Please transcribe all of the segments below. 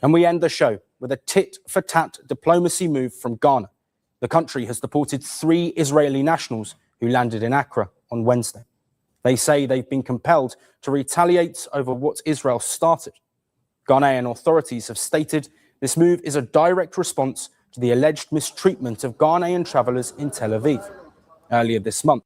And we end the show with a tit-for-tat diplomacy move from Ghana. The country has deported 3 Israeli nationals who landed in Accra on Wednesday. They say they've been compelled to retaliate over what Israel started. Ghanaian authorities have stated this move is a direct response to the alleged mistreatment of Ghanaian travelers in Tel Aviv earlier this month.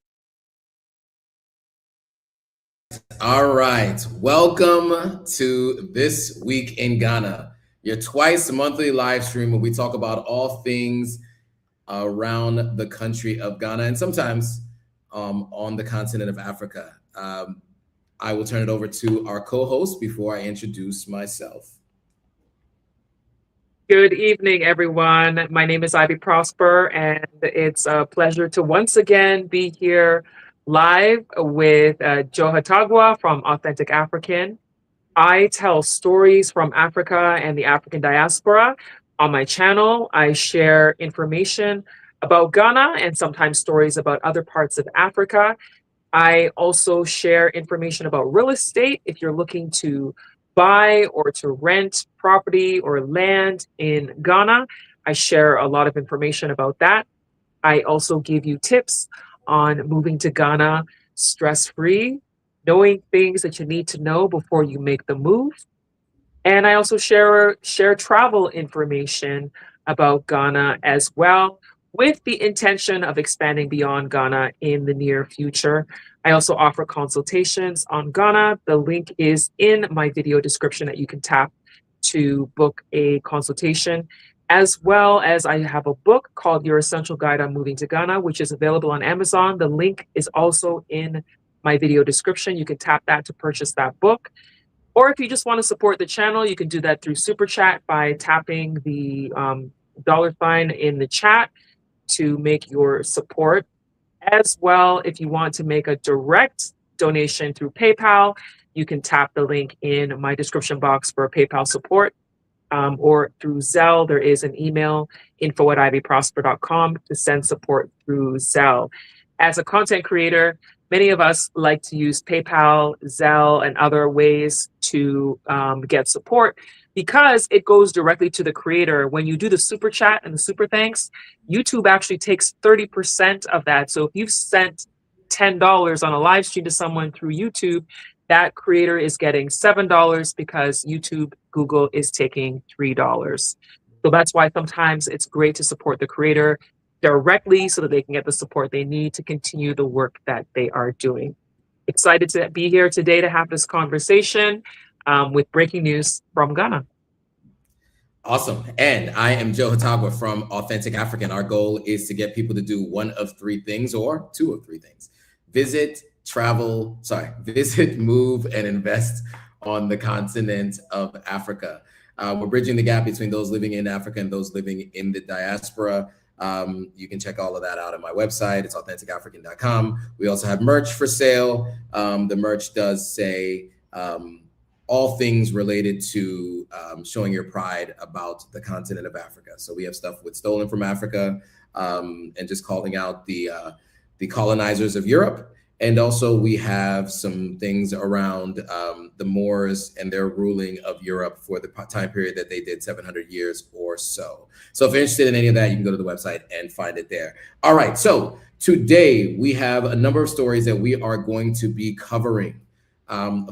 All right, welcome to This Week in Ghana, your twice monthly live stream where we talk about all things around the country of Ghana and sometimes on the continent of Africa. I will turn it over to our co-host before I introduce myself. Good evening, everyone. My name is Ivy Prosper, and it's a pleasure to once again be here live with Joe Hatagwa from Authentic African. I tell stories from Africa and the African diaspora. On my channel, I share information about Ghana and sometimes stories about other parts of Africa. I also share information about real estate if you're looking to buy or to rent property or land in Ghana. I share a lot of information about that. I also give you tips on moving to Ghana stress-free, knowing things that you need to know before you make the move. And I also share travel information about Ghana as well, with the intention of expanding beyond Ghana in the near future. I also offer consultations on Ghana. The link is in my video description that you can tap to book a consultation, as well as I have a book called Your Essential Guide on Moving to Ghana, which is available on Amazon. The link is also in my video description. You can tap that to purchase that book. Or if you just want to support the channel, you can do that through Super Chat by tapping the $sign in the chat to make your support. As well, if you want to make a direct donation through PayPal, you can tap the link in my description box for PayPal support. Or through Zelle, there is an email, info@ivyprosper.com, to send support through Zelle. As a content creator, many of us like to use PayPal, Zelle, and other ways to get support because it goes directly to the creator. When you do the super chat and the super thanks, YouTube actually takes 30% of that. So if you've sent $10 on a live stream to someone through YouTube, that creator is getting $7 because YouTube, Google is taking $3. So that's why sometimes it's great to support the creator directly so that they can get the support they need to continue the work that they are doing. Excited to be here today to have this conversation with breaking news from Ghana. Awesome. And I am Joe Hatagwa from Authentic African. Our goal is to get people to do one of 3 things or 2 of 3 things. Visit, move, and invest on the continent of Africa. We're bridging the gap between those living in Africa and those living in the diaspora. You can check all of that out on my website. It's AuthenticAfrican.com. We also have merch for sale. The merch does say all things related to showing your pride about the continent of Africa. So we have stuff with Stolen from Africa and just calling out the colonizers of Europe. And also we have some things around the Moors and their ruling of Europe for the time period that they did, 700 years or so. So if you're interested in any of that, you can go to the website and find it there. All right, so today we have a number of stories that we are going to be covering.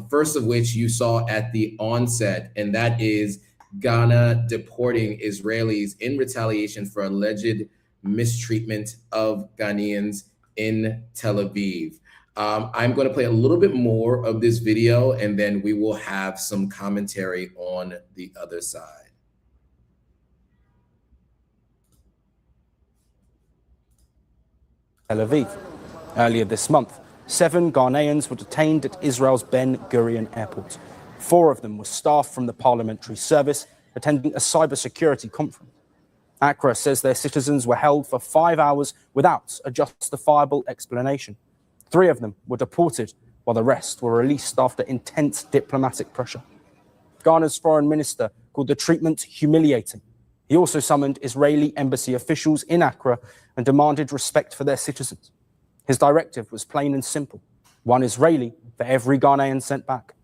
First of which you saw at the onset, and that is Ghana deporting Israelis in retaliation for alleged mistreatment of Ghanaians in Tel Aviv. I'm going to play a little bit more of this video, and then we will have some commentary on the other side. Tel Aviv. Earlier this month, 7 Ghanaians were detained at Israel's Ben Gurion Airport. 4 of them were staff from the parliamentary service attending a cybersecurity conference. Accra says their citizens were held for 5 hours without a justifiable explanation. 3 of them were deported, while the rest were released after intense diplomatic pressure. Ghana's foreign minister called the treatment humiliating. He also summoned Israeli embassy officials in Accra and demanded respect for their citizens. His directive was plain and simple: 1 Israeli for every Ghanaian sent back.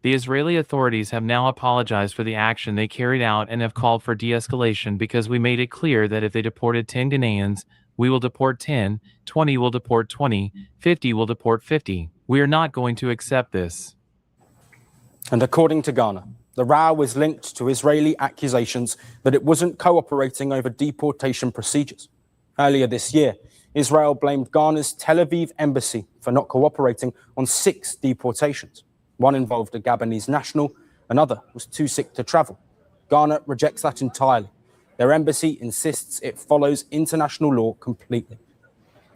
The Israeli authorities have now apologized for the action they carried out and have called for de-escalation because we made it clear that if they deported 10 Ghanaians, we will deport 10, 20 will deport 20, 50 will deport 50. We are not going to accept this. And according to Ghana, the row is linked to Israeli accusations that it wasn't cooperating over deportation procedures. Earlier this year, Israel blamed Ghana's Tel Aviv embassy for not cooperating on 6 deportations. One involved a Gabonese national, another was too sick to travel. Ghana rejects that entirely. Their embassy insists it follows international law completely.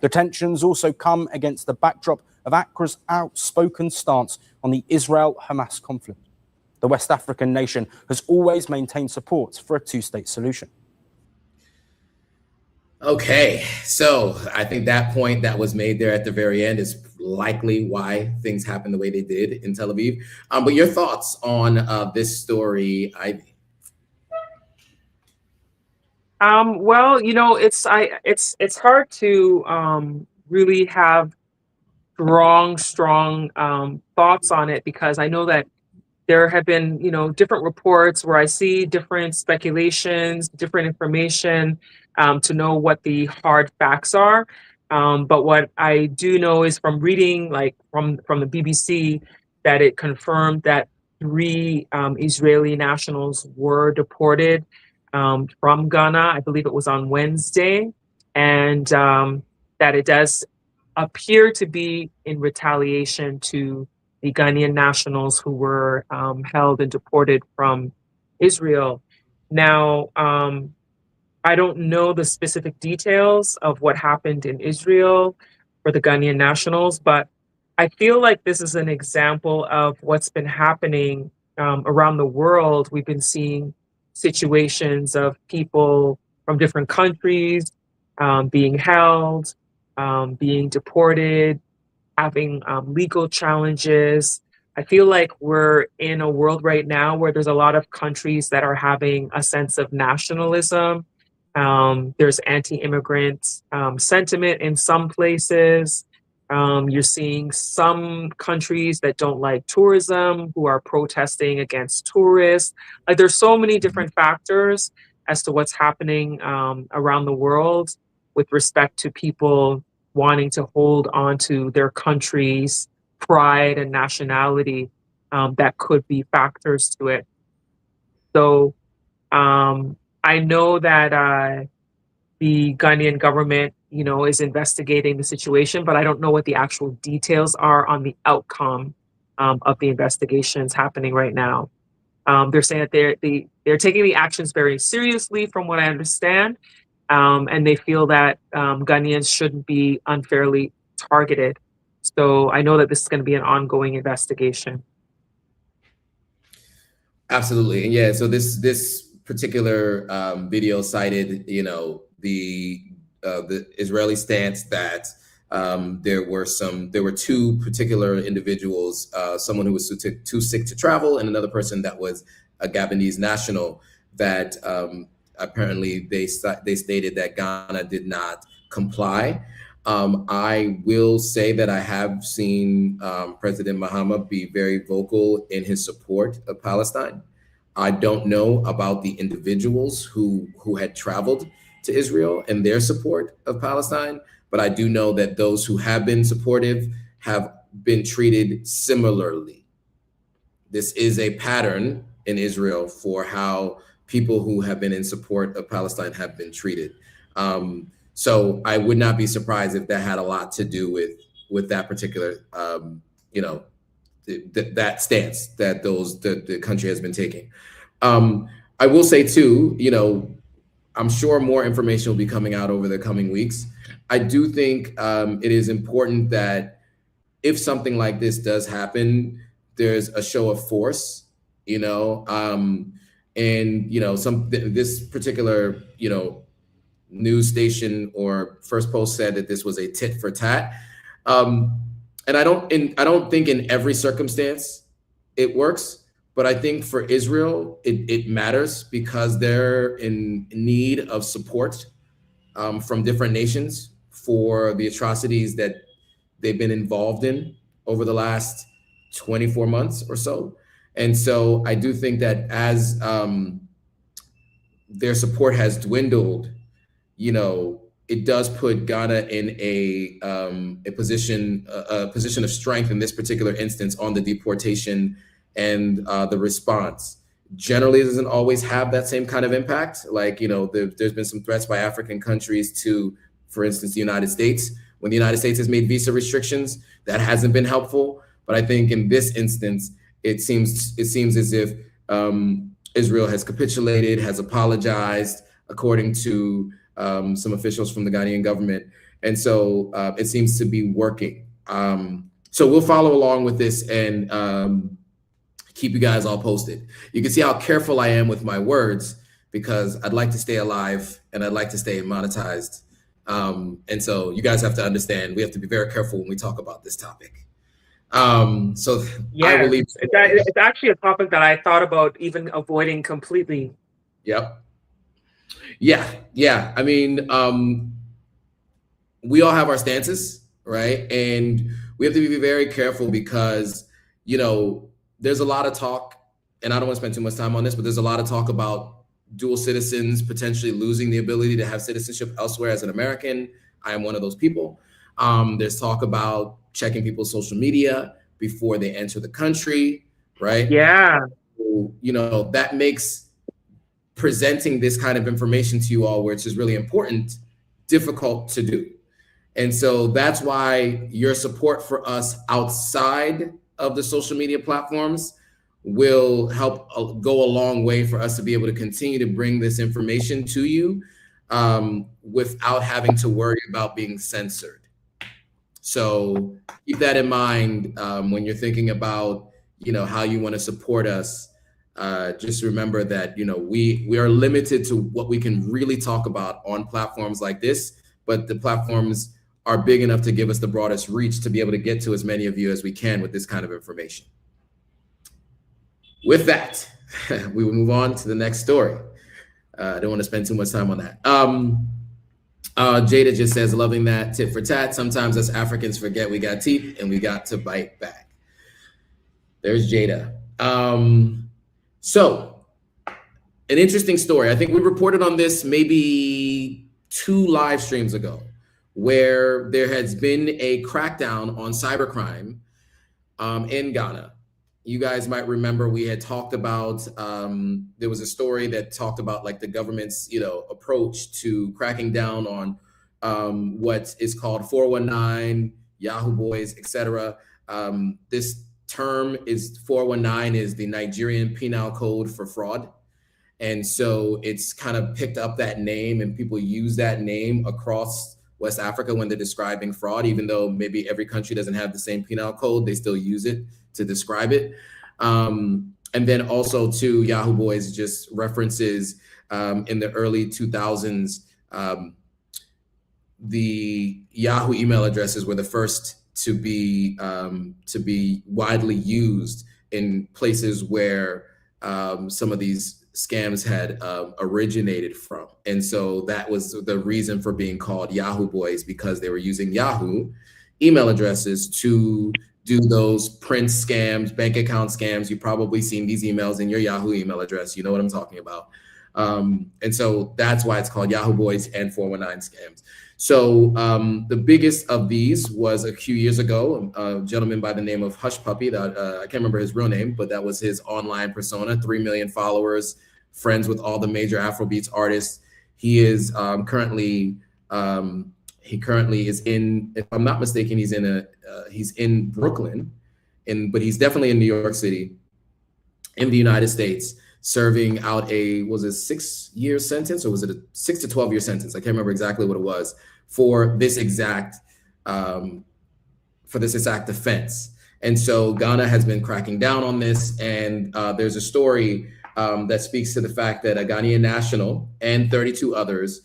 The tensions also come against the backdrop of Accra's outspoken stance on the Israel-Hamas conflict. The West African nation has always maintained support for a 2-state solution. Okay, so I think that point that was made there at the very end is likely why things happened the way they did in Tel Aviv. But your thoughts on this story, Ivy? Well, you know, it's hard to really have strong thoughts on it, because I know that there have been, you know, different reports where I see different speculations, different information to know what the hard facts are. But what I do know is from reading, like from the BBC, that it confirmed that 3 Israeli nationals were deported from Ghana. I believe it was on Wednesday, and that it does appear to be in retaliation to the Ghanaian nationals who were held and deported from Israel. Now, I don't know the specific details of what happened in Israel for the Ghanaian nationals, but I feel like this is an example of what's been happening around the world. We've been seeing situations of people from different countries being held, being deported, having legal challenges. I feel like we're in a world right now where there's a lot of countries that are having a sense of nationalism. There's anti-immigrant sentiment in some places. You're seeing some countries that don't like tourism who are protesting against tourists. Like, there's so many different factors as to what's happening around the world with respect to people wanting to hold on to their country's pride and nationality that could be factors to it. So I know that the Ghanaian government, you know, is investigating the situation, but I don't know what the actual details are on the outcome of the investigations happening right now. They're saying that they're taking the actions very seriously, from what I understand. And they feel that Ghanaians shouldn't be unfairly targeted. So I know that this is going to be an ongoing investigation. Absolutely, and yeah. So this particular video cited, you know, the Israeli stance that there were 2 particular individuals, someone who was too sick to travel, and another person that was a Gabonese national that. Apparently, they stated that Ghana did not comply. I will say that I have seen President Mahama be very vocal in his support of Palestine. I don't know about the individuals who had traveled to Israel and their support of Palestine, but I do know that those who have been supportive have been treated similarly. This is a pattern in Israel for how people who have been in support of Palestine have been treated. So I would not be surprised if that had a lot to do with that particular, you know, that stance that the country has been taking. I will say too, you know, I'm sure more information will be coming out over the coming weeks. I do think it is important that if something like this does happen, there's a show of force, you know, and, you know, this particular, you know, news station or First Post said that this was a tit for tat. And I don't think in every circumstance it works, but I think for Israel, it matters because they're in need of support from different nations for the atrocities that they've been involved in over the last 24 months or so. And so I do think that as their support has dwindled, it does put Ghana in a position of strength in this particular instance on the deportation and the response. Generally, it doesn't always have that same kind of impact. Like, there's been some threats by African countries to, for instance, the United States. When the United States has made visa restrictions, that hasn't been helpful. But I think in this instance, it seems as if Israel has capitulated, has apologized, according to some officials from the Ghanaian government. And so it seems to be working. So we'll follow along with this and keep you guys all posted. You can see how careful I am with my words, because I'd like to stay alive and I'd like to stay monetized. And so you guys have to understand, we have to be very careful when we talk about this topic. So yeah, I will leave. It's actually a topic that I thought about even avoiding completely. Yep. Yeah. I mean, we all have our stances, right? And we have to be very careful because, there's a lot of talk, and I don't want to spend too much time on this, but there's a lot of talk about dual citizens potentially losing the ability to have citizenship elsewhere as an American. I am one of those people. There's talk about checking people's social media before they enter the country, right? Yeah. So, that makes presenting this kind of information to you all, which is really important, difficult to do. And so that's why your support for us outside of the social media platforms will help go a long way for us to be able to continue to bring this information to you without having to worry about being censored. So keep that in mind when you're thinking about, how you want to support us. Just remember that, we are limited to what we can really talk about on platforms like this, but the platforms are big enough to give us the broadest reach to be able to get to as many of you as we can with this kind of information. With that, we will move on to the next story. I don't want to spend too much time on that. Jada just says, loving that tit for tat. Sometimes us Africans forget we got teeth and we got to bite back. There's Jada. So an interesting story. I think we reported on this maybe 2 live streams ago, where there has been a crackdown on cybercrime in Ghana. You guys might remember we had talked about, there was a story that talked about like the government's, approach to cracking down on what is called 419, Yahoo Boys, etc. This term is 419 is the Nigerian penal code for fraud. And so it's kind of picked up that name, and people use that name across West Africa when they're describing fraud, even though maybe every country doesn't have the same penal code, they still use it to describe it. And then also too, Yahoo Boys just references in the early 2000s, the Yahoo email addresses were the first to be widely used in places where some of these scams had originated from. And so that was the reason for being called Yahoo Boys, because they were using Yahoo email addresses to do those print scams, bank account scams. You've probably seen these emails in your Yahoo email address. You know what I'm talking about. And so that's why it's called Yahoo Boys and 419 scams. So the biggest of these was a few years ago, a gentleman by the name of Hush Puppy, that I can't remember his real name, but that was his online persona, 3 million followers, friends with all the major Afrobeats artists. He is currently is in, if I'm not mistaken, he's in Brooklyn, but he's definitely in New York City in the United States, serving out was it a 6-year sentence, or was it a 6 to 12-year sentence? I can't remember exactly what it was for this exact offense. And so Ghana has been cracking down on this, and there's a story that speaks to the fact that a Ghanaian national and 32 others,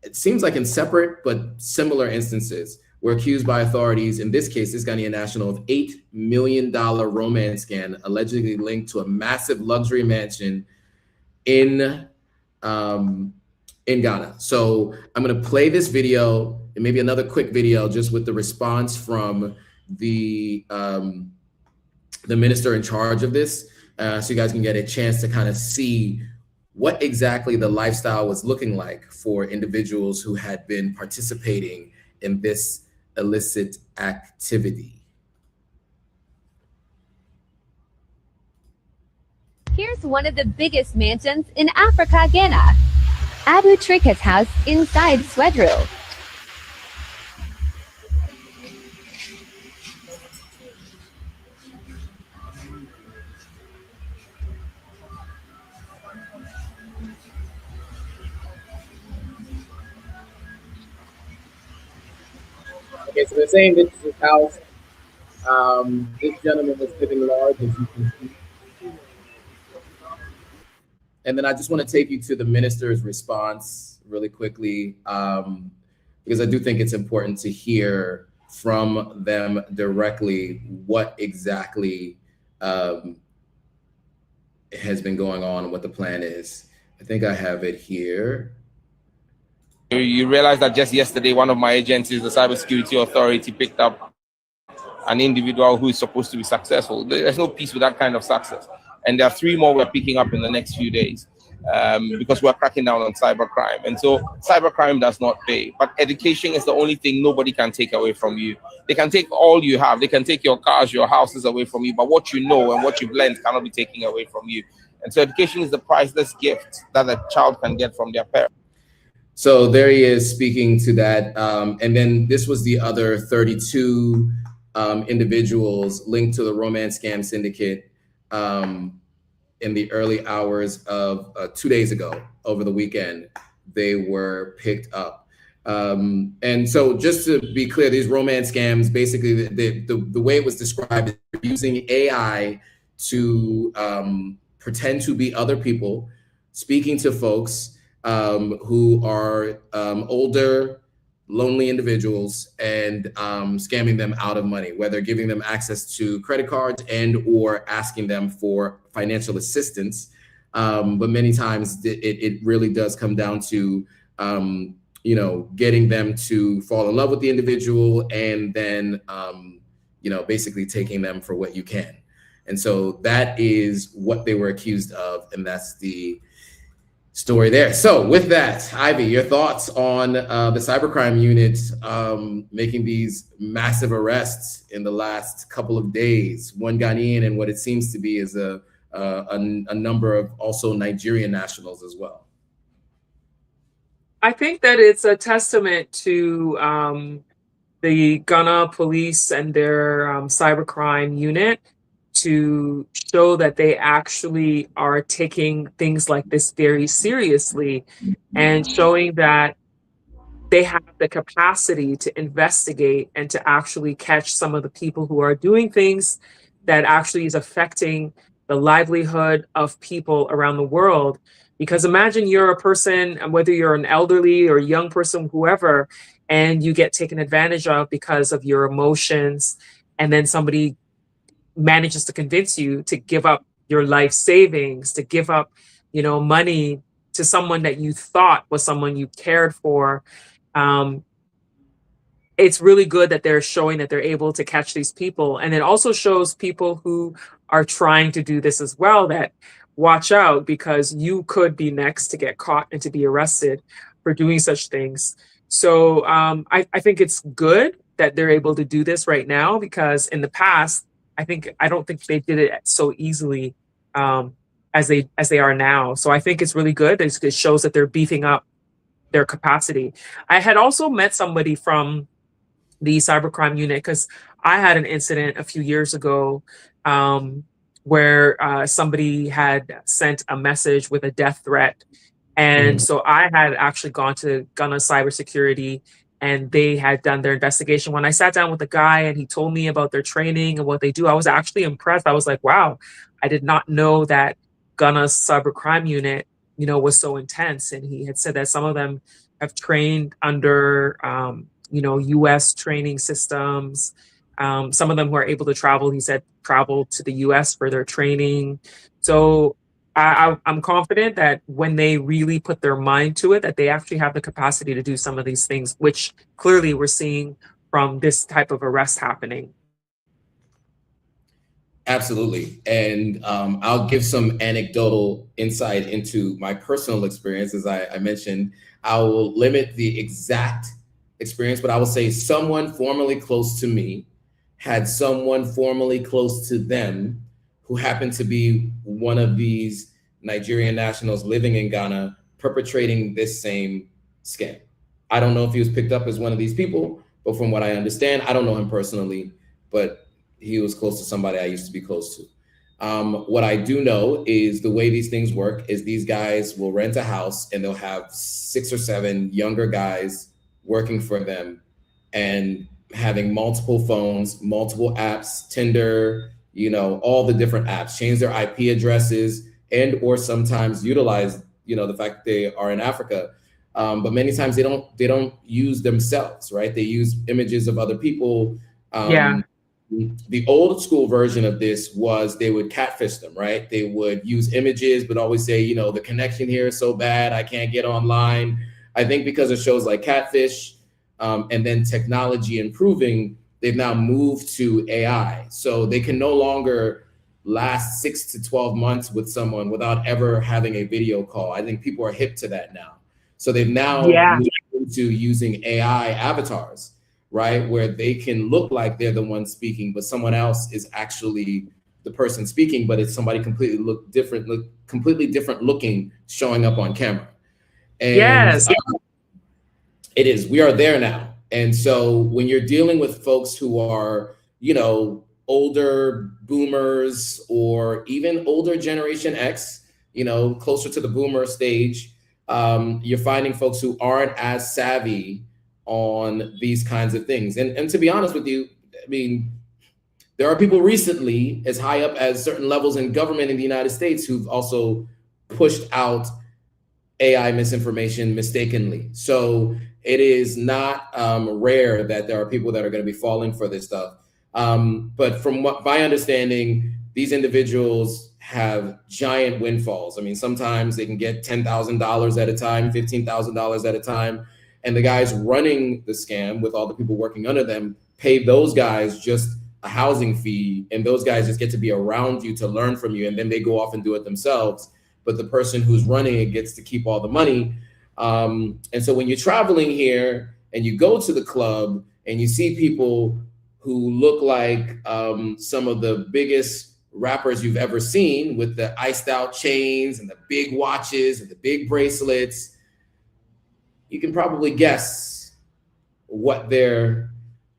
it seems like in separate but similar instances, were accused by authorities, in this case, this Ghanaian national, of $8 million romance scam allegedly linked to a massive luxury mansion in Ghana. So I'm going to play this video and maybe another quick video just with the response from the the minister in charge of this, so you guys can get a chance to kind of see what exactly the lifestyle was looking like for individuals who had been participating in this illicit activity. Here's one of the biggest mansions in Africa, Ghana. Abu Trica's house inside Swedru. Okay, so they're saying this is his house. This gentleman was living large, as you can see. And then I just want to take you to the minister's response really quickly, because I do think it's important to hear from them directly what exactly has been going on and what the plan is. I think I have it here. You realize that just yesterday, one of my agencies, the Cybersecurity Authority, picked up an individual who is supposed to be successful. There's no peace with that kind of success. And there are 3 more we're picking up in the next few days because we're cracking down on cybercrime. And so cybercrime does not pay. But education is the only thing nobody can take away from you. They can take all you have. They can take your cars, your houses away from you. But what you know and what you've learned cannot be taken away from you. And so education is the priceless gift that a child can get from their parents. So there he is speaking to that. And then this was the other 32 individuals linked to the romance scam syndicate in the early hours of 2 days ago, over the weekend. They were picked up. And so just to be clear, these romance scams, basically the way it was described is using AI to pretend to be other people, speaking to folks who are older, lonely individuals, and scamming them out of money, whether giving them access to credit cards and or asking them for financial assistance. But many times it really does come down to getting them to fall in love with the individual and then basically taking them for what you can. And so that is what they were accused of, and that's the story there. So with that, Ivy, your thoughts on the cybercrime unit making these massive arrests in the last couple of days, 1 Ghanaian and what it seems to be is a number of also Nigerian nationals as well. I think that it's a testament to the Ghana police and their cybercrime unit to show that they actually are taking things like this very seriously and showing that they have the capacity to investigate and to actually catch some of the people who are doing things that actually is affecting the livelihood of people around the world. Because imagine you're a person, whether you're an elderly or young person, whoever, and you get taken advantage of because of your emotions, and then somebody manages to convince you to give up your life savings, to give up, money to someone that you thought was someone you cared for. It's really good that they're showing that they're able to catch these people. And it also shows people who are trying to do this as well that watch out, because you could be next to get caught and to be arrested for doing such things. So I think it's good that they're able to do this right now, because in the past, I don't think they did it so easily as they are now. So I think it's really good. It shows that they're beefing up their capacity. I had also met somebody from the cybercrime unit, because I had an incident a few years ago where somebody had sent a message with a death threat. And so I had actually gone to Ghana Cybersecurity, and they had done their investigation. When I sat down with the guy and he told me about their training and what they do, I was actually impressed. I was like, wow, I did not know that Ghana's cybercrime unit, was so intense. And he had said that some of them have trained under, US training systems. Some of them who are able to travel, he said, travel to the US for their training. So I'm confident that when they really put their mind to it, that they actually have the capacity to do some of these things, which clearly we're seeing from this type of arrest happening. Absolutely. And I'll give some anecdotal insight into my personal experience. As I mentioned, I will limit the exact experience, but I will say someone formerly close to me had someone formerly close to them who happened to be one of these Nigerian nationals living in Ghana perpetrating this same scam. I don't know if he was picked up as one of these people, but from what I understand, I don't know him personally, but he was close to somebody I used to be close to. What I do know is the way these things work is these guys will rent a house and they'll have 6 or 7 younger guys working for them and having multiple phones, multiple apps, Tinder, all the different apps, change their IP addresses and or sometimes utilize, the fact that they are in Africa. But many times they don't use themselves, right? They use images of other people. The old school version of this was they would catfish them, right? They would use images, but always say, the connection here is so bad, I can't get online. I think because of shows like Catfish and then technology improving, they've now moved to AI. So they can no longer last 6 to 12 months with someone without ever having a video call. I think people are hip to that now. So they've now moved into using AI avatars, right? Where they can look like they're the one speaking, but someone else is actually the person speaking, but it's somebody completely different looking, showing up on camera. And it is, we are there now. And so when you're dealing with folks who are, older boomers or even older Generation X, closer to the boomer stage, you're finding folks who aren't as savvy on these kinds of things. And to be honest with you, I mean, there are people recently as high up as certain levels in government in the United States who've also pushed out AI misinformation mistakenly. So it is not rare that there are people that are going to be falling for this stuff. But from what my understanding, these individuals have giant windfalls. I mean, sometimes they can get $10,000 at a time, $15,000 at a time. And the guys running the scam with all the people working under them pay those guys just a housing fee. And those guys just get to be around you to learn from you. And then they go off and do it themselves. But the person who's running it gets to keep all the money. And so when you're traveling here and you go to the club and you see people who look like some of the biggest rappers you've ever seen with the iced out chains and the big watches and the big bracelets, you can probably guess what their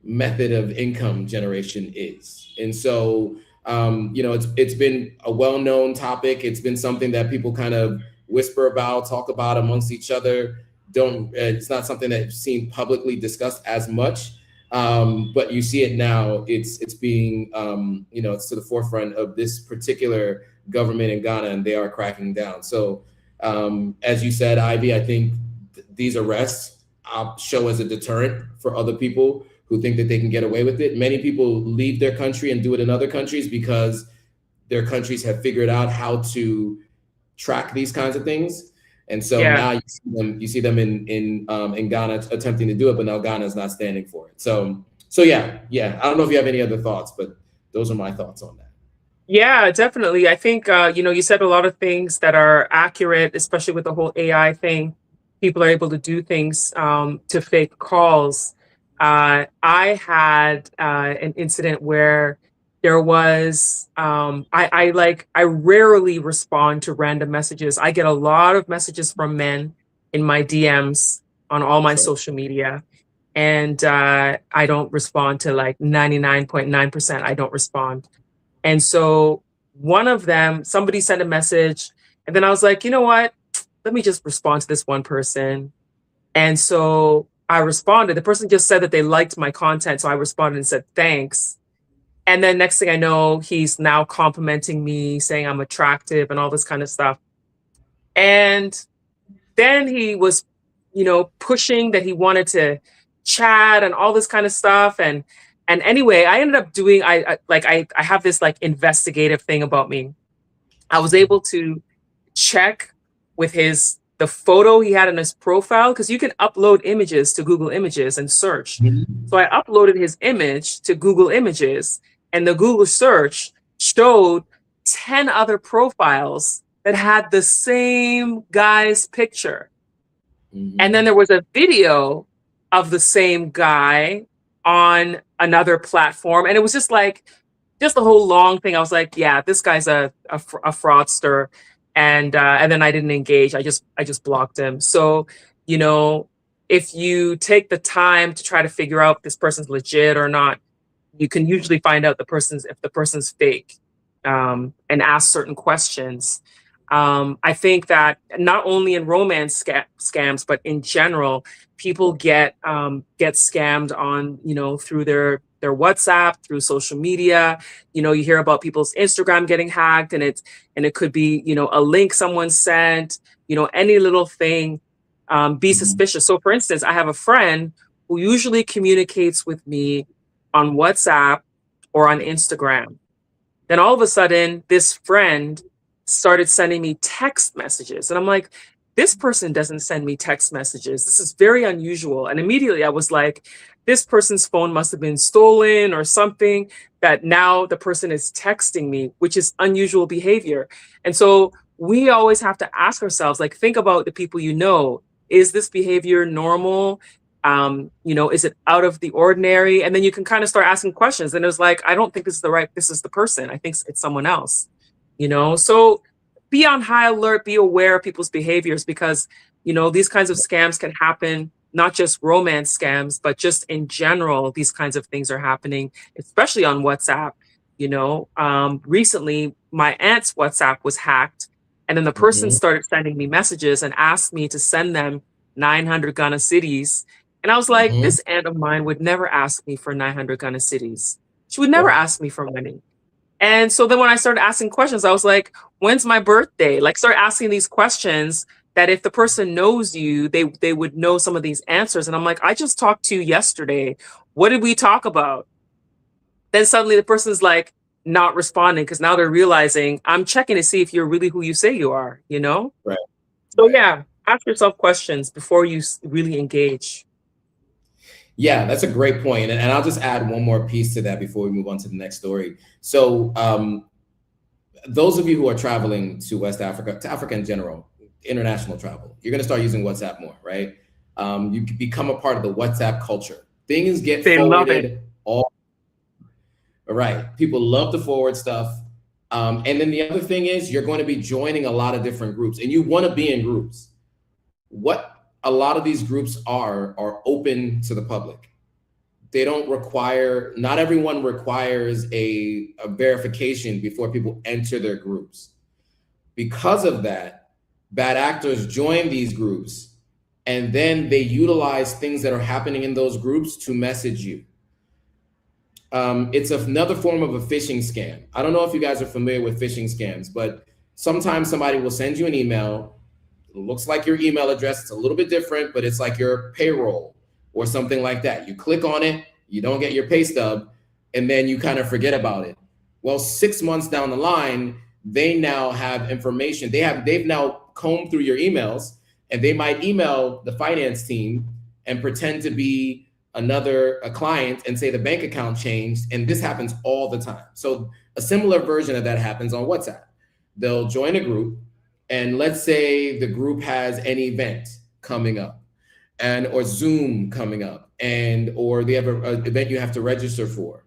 method of income generation is. And so, it's been a well-known topic. It's been something that people kind of whisper about, talk about amongst each other. It's not something that's seen publicly discussed as much, but you see it now. It's being, it's to the forefront of this particular government in Ghana, and they are cracking down. So, as you said, Ivy, I think these arrests show as a deterrent for other people who think that they can get away with it. Many people leave their country and do it in other countries because their countries have figured out how to track these kinds of things. And so now you see them in Ghana attempting to do it, but now Ghana is not standing for it. So yeah. I don't know if you have any other thoughts, but those are my thoughts on that. Yeah, definitely. I think, you said a lot of things that are accurate, especially with the whole AI thing. People are able to do things to fake calls. I had an incident where there was, I rarely respond to random messages. I get a lot of messages from men in my DMs on all my social media. And I don't respond to like 99.9%. I don't respond. And so one of them, somebody sent a message, and then I was like, you know what? Let me just respond to this one person. And so I responded. The person just said that they liked my content. So I responded and said, thanks. And then next thing I know, he's now complimenting me, saying I'm attractive and all this kind of stuff. And then he was, pushing that he wanted to chat and all this kind of stuff. And anyway, I ended up doing, I have this like investigative thing about me. I was able to check with the photo he had in his profile, because you can upload images to Google Images and search. So I uploaded his image to Google Images, and the Google search showed 10 other profiles that had the same guy's picture. And then there was a video of the same guy on another platform. And it was just like, just the whole long thing. I was like, yeah, this guy's a fraudster. And then I didn't engage. I just blocked him. So, you know, if you take the time to try to figure out if this person's legit or not, you can usually find out if the person's fake, and ask certain questions. I think that not only in romance scams, but in general, people get scammed on, you know, through their WhatsApp, through social media. You know, you hear about people's Instagram getting hacked, and it could be, you know, a link someone sent, you know, any little thing. Be suspicious. So for instance, I have a friend who usually communicates with me on WhatsApp or on Instagram. Then all of a sudden, this friend started sending me text messages. And I'm like, this person doesn't send me text messages. This is very unusual. And immediately I was like, this person's phone must have been stolen or something, that now the person is texting me, which is unusual behavior. And so we always have to ask ourselves, like, think about the people you know. Is this behavior normal? You know, is it out of the ordinary? And then you can kind of start asking questions. And it was like, I don't think this is the person. I think it's someone else, you know? So be on high alert, be aware of people's behaviors, because, you know, these kinds of scams can happen, not just romance scams, but just in general, these kinds of things are happening, especially on WhatsApp. You know, recently my aunt's WhatsApp was hacked, and then the person started sending me messages and asked me to send them 900 Ghana cedis. And I was like, this aunt of mine would never ask me for 900 Ghana cedis. She would never ask me for money. And so then when I started asking questions, I was like, when's my birthday? Like, start asking these questions that if the person knows you, they would know some of these answers. And I'm like, I just talked to you yesterday. What did we talk about? Then suddenly the person's like not responding, because now they're realizing I'm checking to see if you're really who you say you are, you know? Right. So yeah, ask yourself questions before you really engage. Yeah, that's a great point. And I'll just add one more piece to that before we move on to the next story. So those of you who are traveling to West Africa, to Africa in general, international travel, you're going to start using WhatsApp more, right? You can become a part of the WhatsApp culture. Things get forwarded all right. People love to forward stuff. And then the other thing is, you're going to be joining a lot of different groups, and you want to be in groups. What a lot of these groups are open to the public. They don't require, not everyone requires a verification before people enter their groups. Because of that, bad actors join these groups, and then they utilize things that are happening in those groups to message you. It's another form of a phishing scam. I don't know if you guys are familiar with phishing scams, but sometimes somebody will send you an email. It looks like your email address. It's a little bit different, but it's like your payroll or something like that. You click on it, you don't get your pay stub, and then you kind of forget about it. Well, 6 months down the line, they now have information. They've now combed through your emails, and they might email the finance team and pretend to be a client and say the bank account changed. And this happens all the time. So a similar version of that happens on WhatsApp. They'll join a group, and let's say the group has an event coming up, or Zoom coming up, or they have an event you have to register for.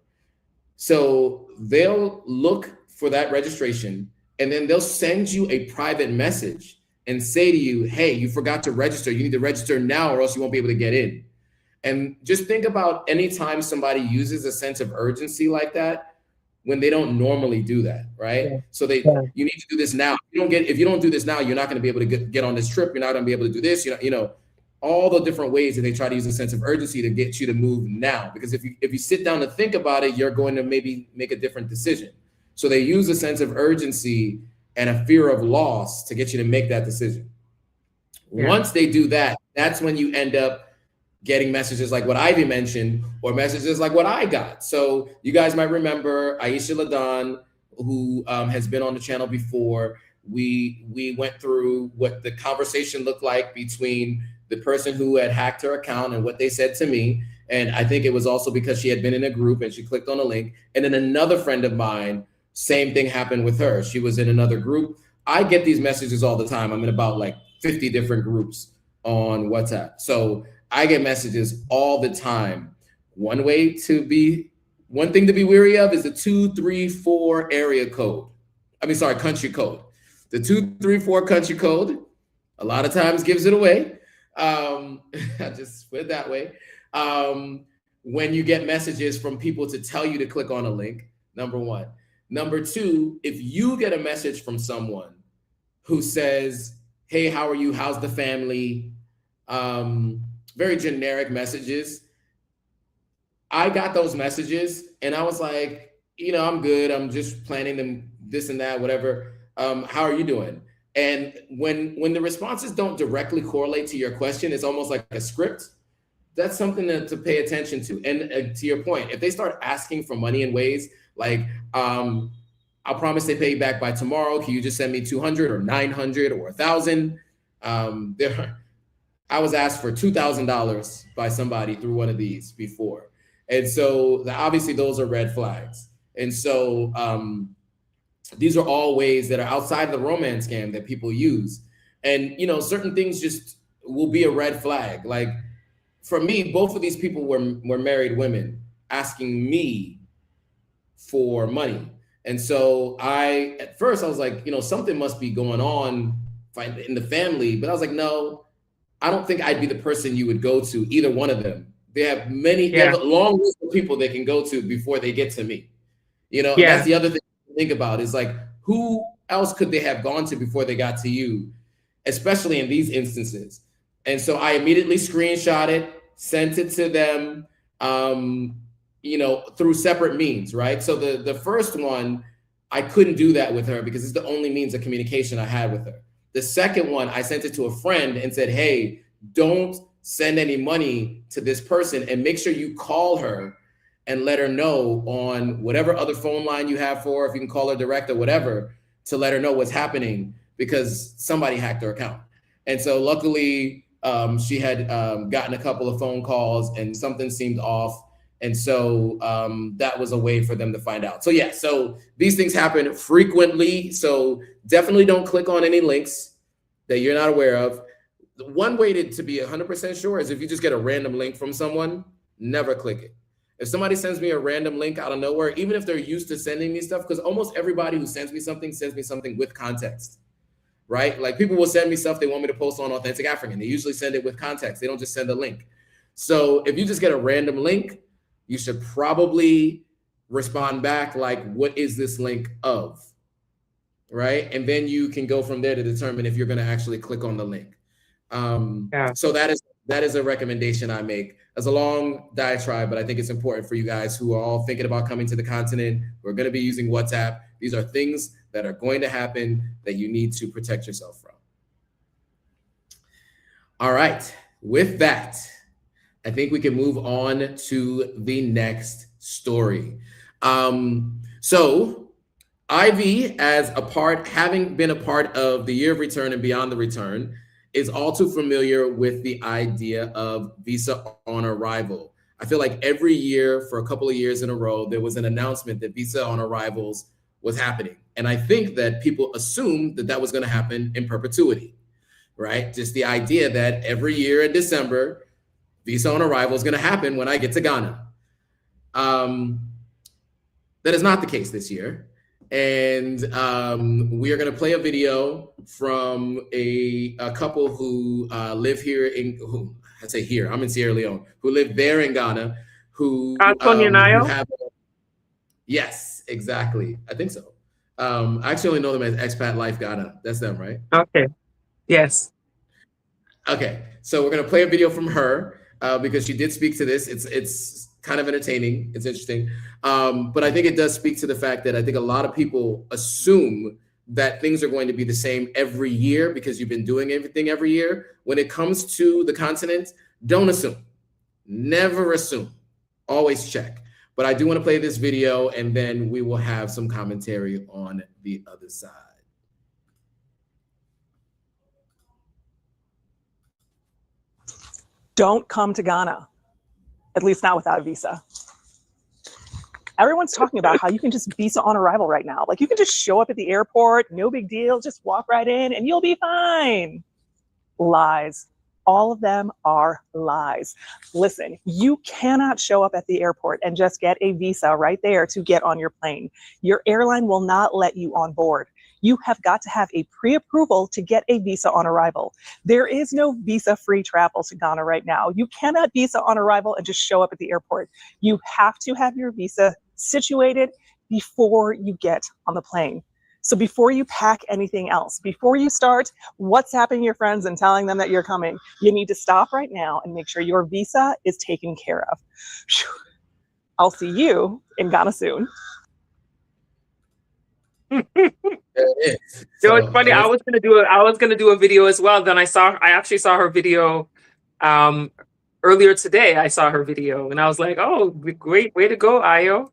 So they'll look for that registration, and then they'll send you a private message and say to you, hey, you forgot to register. You need to register now, or else you won't be able to get in. And just think about any time somebody uses a sense of urgency like that, when they don't normally do that, right? Yeah. So you need to do this now. If you don't do this now, you're not going to be able to get on this trip. You're not going to be able to do this. You know, all the different ways that they try to use a sense of urgency to get you to move now. Because if you sit down to think about it, you're going to maybe make a different decision. So they use a sense of urgency and a fear of loss to get you to make that decision. Yeah. Once they do that, that's when you end up getting messages like what Ivy mentioned, or messages like what I got. So you guys might remember Aisha Ladan, who has been on the channel before. We went through what the conversation looked like between the person who had hacked her account and what they said to me. And I think it was also because she had been in a group and she clicked on a link. And then another friend of mine Same thing happened with her. She was in another group. I get these messages all the time. I'm in about like 50 different groups on WhatsApp. So I get messages all the time. One thing to be wary of is the 234 area code. Country code. The 234 country code a lot of times gives it away. I just put it that way. When you get messages from people to tell you to click on a link, number one. Number two, if you get a message from someone who says, hey, how are you? How's the family? Very generic messages. I got those messages and I was like, I'm good. I'm just planning them, this and that, whatever. How are you doing? And when the responses don't directly correlate to your question, it's almost like a script. That's something to pay attention to. And to your point, if they start asking for money in ways like, I'll promise they pay you back by tomorrow. Can you just send me 200 or 900 or 1,000? I was asked for $2,000 by somebody through one of these before. And so obviously those are red flags. And so these are all ways that are outside the romance scam that people use. And, certain things just will be a red flag. Like for me, both of these people were married women asking me for money. And so at first I was like, something must be going on in the family. But I was like, no, I don't think I'd be the person you would go to, either one of them. They have they have a long list of people they can go to before they get to me. That's the other thing to think about is like, who else could they have gone to before they got to you, especially in these instances? And so I immediately screenshot it, sent it to them, through separate means, right? So the first one, I couldn't do that with her because it's the only means of communication I had with her. The second one, I sent it to a friend and said, hey, don't send any money to this person and make sure you call her and let her know on whatever other phone line you have for her, if you can call her direct or whatever, to let her know what's happening because somebody hacked her account. And so luckily she had gotten a couple of phone calls and something seemed off. And so that was a way for them to find out. So so these things happen frequently. So definitely don't click on any links that you're not aware of. One way to be 100% sure is if you just get a random link from someone, never click it. If somebody sends me a random link out of nowhere, even if they're used to sending me stuff, because almost everybody who sends me something with context, right? Like people will send me stuff they want me to post on Authentic African. They usually send it with context. They don't just send a link. So if you just get a random link, you should probably respond back like, what is this link of, right? And then you can go from there to determine if you're going to actually click on the link. So that is a recommendation I make. It's a long diatribe, but I think it's important for you guys who are all thinking about coming to the continent, who are going to be using WhatsApp. These are things that are going to happen that you need to protect yourself from. All right. With that, I think we can move on to the next story. So Ivy, having been a part of the Year of Return and Beyond the Return, is all too familiar with the idea of visa on arrival. I feel like every year for a couple of years in a row, there was an announcement that visa on arrivals was happening. And I think that people assumed that was going to happen in perpetuity, right? Just the idea that every year in December, visa on arrival is going to happen when I get to Ghana. That is not the case this year. And we are going to play a video from a couple who live here I'm in Sierra Leone, who live there in Ghana, who have, yes, exactly. I think so. I actually only know them as Expat Life Ghana. That's them, right? Okay. Yes. Okay. So we're going to play a video from her because she did speak to this. It's kind of entertaining. It's interesting. But I think it does speak to the fact that I think a lot of people assume that things are going to be the same every year because you've been doing everything every year. When it comes to the continent, don't assume. Never assume. Always check. But I do want to play this video and then we will have some commentary on the other side. Don't come to Ghana, at least not without a visa. Everyone's talking about how you can just visa on arrival right now. Like you can just show up at the airport, no big deal, just walk right in and you'll be fine. Lies. All of them are lies. Listen, you cannot show up at the airport and just get a visa right there to get on your plane. Your airline will not let you on board. You have got to have a pre-approval to get a visa on arrival. There is no visa-free travel to Ghana right now. You cannot visa on arrival and just show up at the airport. You have to have your visa situated before you get on the plane. So before you pack anything else, before you start WhatsApping your friends and telling them that you're coming, you need to stop right now and make sure your visa is taken care of. I'll see you in Ghana soon. So it's funny. I was gonna do a video as well. Then I actually saw her video earlier today. I saw her video and I was like, oh, great way to go, Ayo.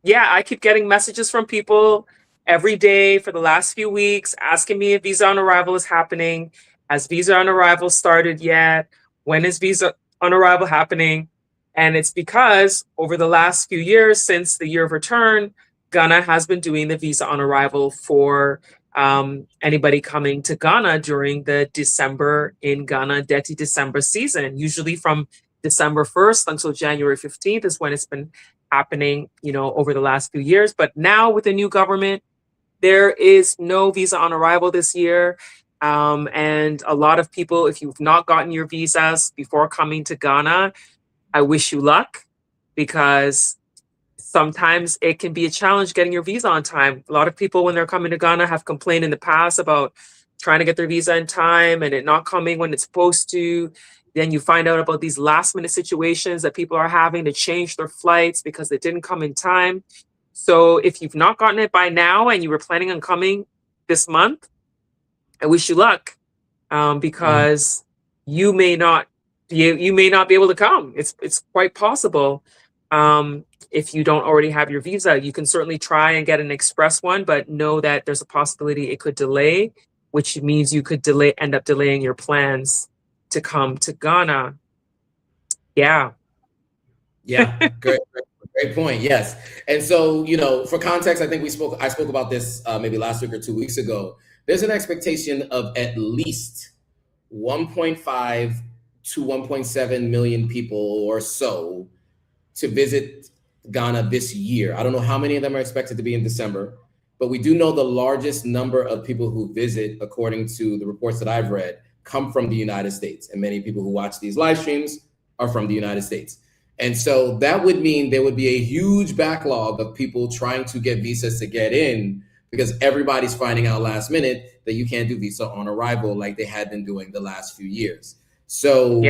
Yeah, I keep getting messages from people every day for the last few weeks asking me if visa on arrival is happening. Has visa on arrival started yet? When is visa on arrival happening? And it's because over the last few years, since the year of return, Ghana has been doing the visa on arrival for anybody coming to Ghana during the December in Ghana Deti December season. Usually from December 1st until January 15th is when it's been happening, over the last few years. But now with the new government, there is no visa on arrival this year. And a lot of people, if you've not gotten your visas before coming to Ghana, I wish you luck, because sometimes it can be a challenge getting your visa on time. A lot of people, when they're coming to Ghana, have complained in the past about trying to get their visa in time and it not coming when it's supposed to. Then you find out about these last minute situations that people are having to change their flights because they didn't come in time. So if you've not gotten it by now and you were planning on coming this month, I wish you luck, because you may not be able to come. It's quite possible. If you don't already have your visa, you can certainly try and get an express one, but know that there's a possibility it could delay, which means you could end up delaying your plans to come to Ghana. Yeah. Yeah, great point. Yes. And so, for context, I think I spoke about this maybe last week or 2 weeks ago. There's an expectation of at least 1.5 to 1.7 million people or so to visit Ghana this year. I don't know how many of them are expected to be in December, but we do know the largest number of people who visit, according to the reports that I've read, come from the United States. And many people who watch these live streams are from the United States. And so that would mean there would be a huge backlog of people trying to get visas to get in, because everybody's finding out last minute that you can't do visa on arrival like they had been doing the last few years. So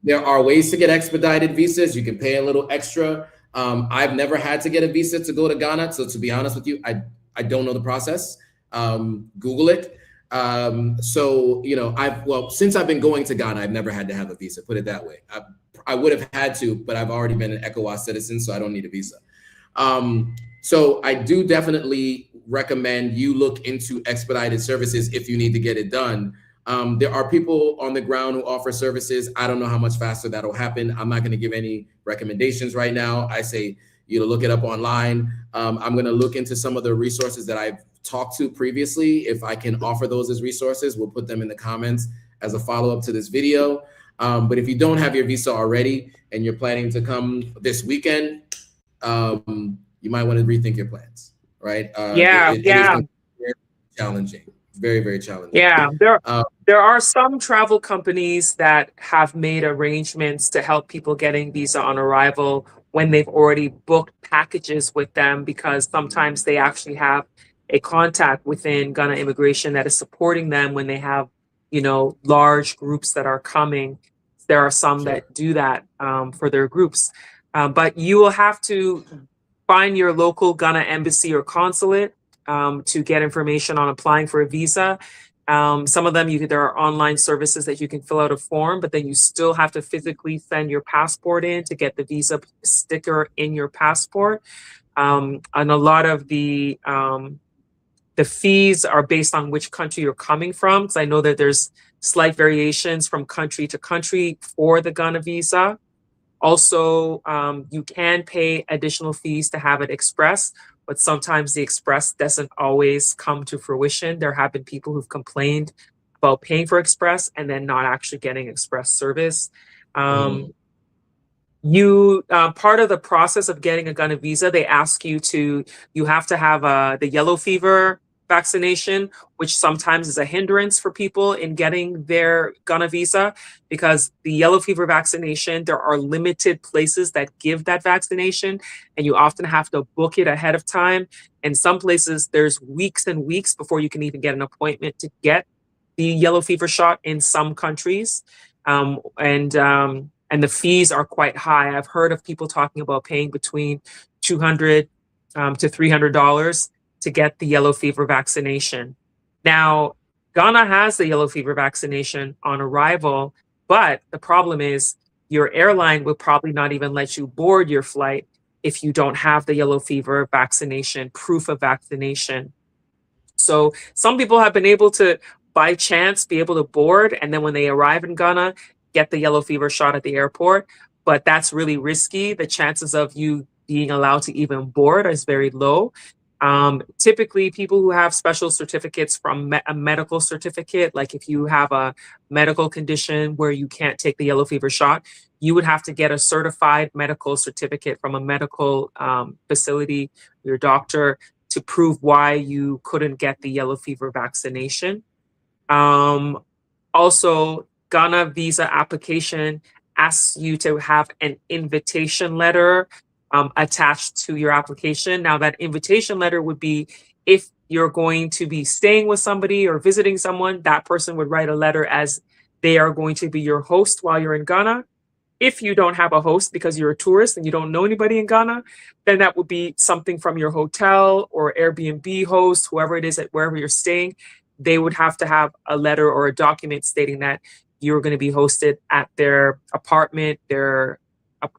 there are ways to get expedited visas. You can pay a little extra. I've never had to get a visa to go to Ghana. So to be honest with you, I don't know the process. Google it. Since I've been going to Ghana, I've never had to have a visa, put it that way. I would have had to, but I've already been an ECOWAS citizen, so I don't need a visa. So I do definitely recommend you look into expedited services if you need to get it done. There are people on the ground who offer services. I don't know how much faster that'll happen. I'm not going to give any recommendations right now. I say, look it up online. I'm going to look into some of the resources that I've talked to previously. If I can offer those as resources, we'll put them in the comments as a follow-up to this video. But if you don't have your visa already and you're planning to come this weekend, you might want to rethink your plans, right? It is very challenging, very, very challenging. Yeah, there are some travel companies that have made arrangements to help people getting visa on arrival when they've already booked packages with them, because sometimes they actually have a contact within Ghana immigration that is supporting them when they have, large groups that are coming. There are some that do that for their groups, but you will have to find your local Ghana embassy or consulate to get information on applying for a visa. Some of them, there are online services that you can fill out a form, but then you still have to physically send your passport in to get the visa sticker in your passport. And a lot of the fees are based on which country you're coming from, because I know that there's slight variations from country to country for the Ghana visa. Also, you can pay additional fees to have it express, but sometimes the express doesn't always come to fruition. There have been people who've complained about paying for express and then not actually getting express service. Part of the process of getting a Ghana visa, they ask you have to have the yellow fever vaccination, which sometimes is a hindrance for people in getting their Ghana visa, because the yellow fever vaccination, there are limited places that give that vaccination, and you often have to book it ahead of time. And some places, there's weeks and weeks before you can even get an appointment to get the yellow fever shot in some countries. And the fees are quite high. I've heard of people talking about paying between $200 to $300 to get the yellow fever vaccination. Now, Ghana has the yellow fever vaccination on arrival, but the problem is your airline will probably not even let you board your flight if you don't have the yellow fever vaccination, proof of vaccination. So some people have been able to, by chance, be able to board, and then when they arrive in Ghana, get the yellow fever shot at the airport, but that's really risky. The chances of you being allowed to even board is very low. Typically, people who have special certificates from a medical certificate, like if you have a medical condition where you can't take the yellow fever shot, you would have to get a certified medical certificate from a medical facility, your doctor, to prove why you couldn't get the yellow fever vaccination. Also, Ghana visa application asks you to have an invitation letter attached to your application. Now, that invitation letter would be if you're going to be staying with somebody or visiting someone, that person would write a letter as they are going to be your host while you're in Ghana. If you don't have a host because you're a tourist and you don't know anybody in Ghana, then that would be something from your hotel or Airbnb host, whoever it is at wherever you're staying. They would have to have a letter or a document stating that you're going to be hosted at their apartment, their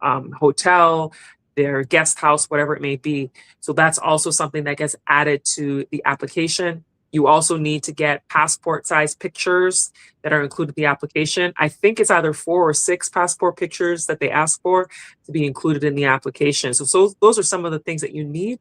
hotel, their guest house, whatever it may be. So that's also something that gets added to the application. You also need to get passport size pictures that are included in the application. I think it's either 4 or 6 passport pictures that they ask for to be included in the application. So those are some of the things that you need.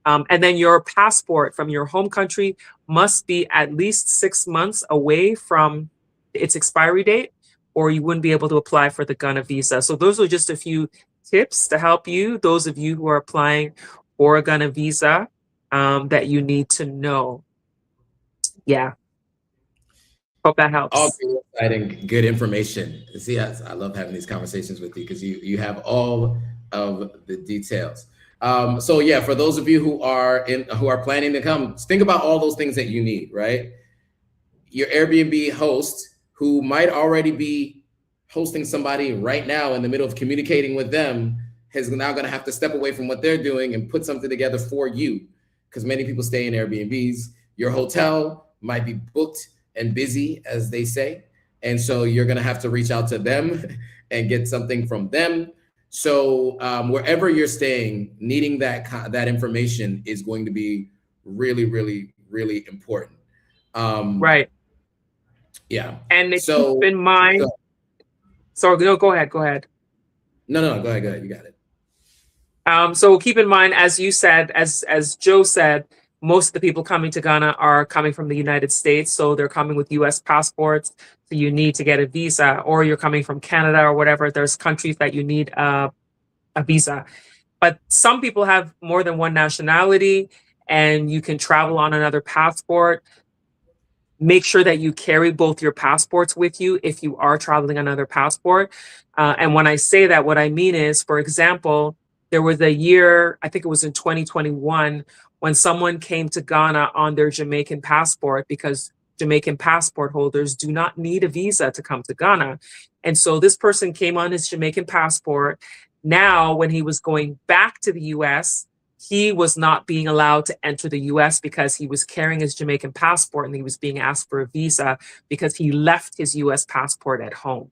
And then your passport from your home country must be at least 6 months away from its expiry date, or you wouldn't be able to apply for the Ghana visa. So those are just a few tips to help you, those of you who are applying for a Ghana visa, that you need to know. Yeah. Hope that helps. All good, exciting, good information. See, I love having these conversations with you because you have all of the details. So yeah, for those of you who are planning to come, think about all those things that you need, right? Your Airbnb host who might already be hosting somebody right now in the middle of communicating with them is now going to have to step away from what they're doing and put something together for you, because many people stay in Airbnbs. Your hotel might be booked and busy, as they say, and so you're going to have to reach out to them and get something from them. So wherever you're staying, needing that information is going to be really, really, really important. Right. Yeah. And keep in mind. So no, go ahead. No, go ahead. You got it. So keep in mind, as you said, as Joe said, most of the people coming to Ghana are coming from the United States. So they're coming with US passports. So you need to get a visa, or you're coming from Canada or whatever. There's countries that you need a visa. But some people have more than one nationality and you can travel on another passport. Make sure that you carry both your passports with you if you are traveling another passport. And when I say that, what I mean is, for example, there was a year, I think it was in 2021, when someone came to Ghana on their Jamaican passport, because Jamaican passport holders do not need a visa to come to Ghana. And so this person came on his Jamaican passport. Now, when he was going back to the US, he was not being allowed to enter the US because he was carrying his Jamaican passport and he was being asked for a visa because he left his US passport at home.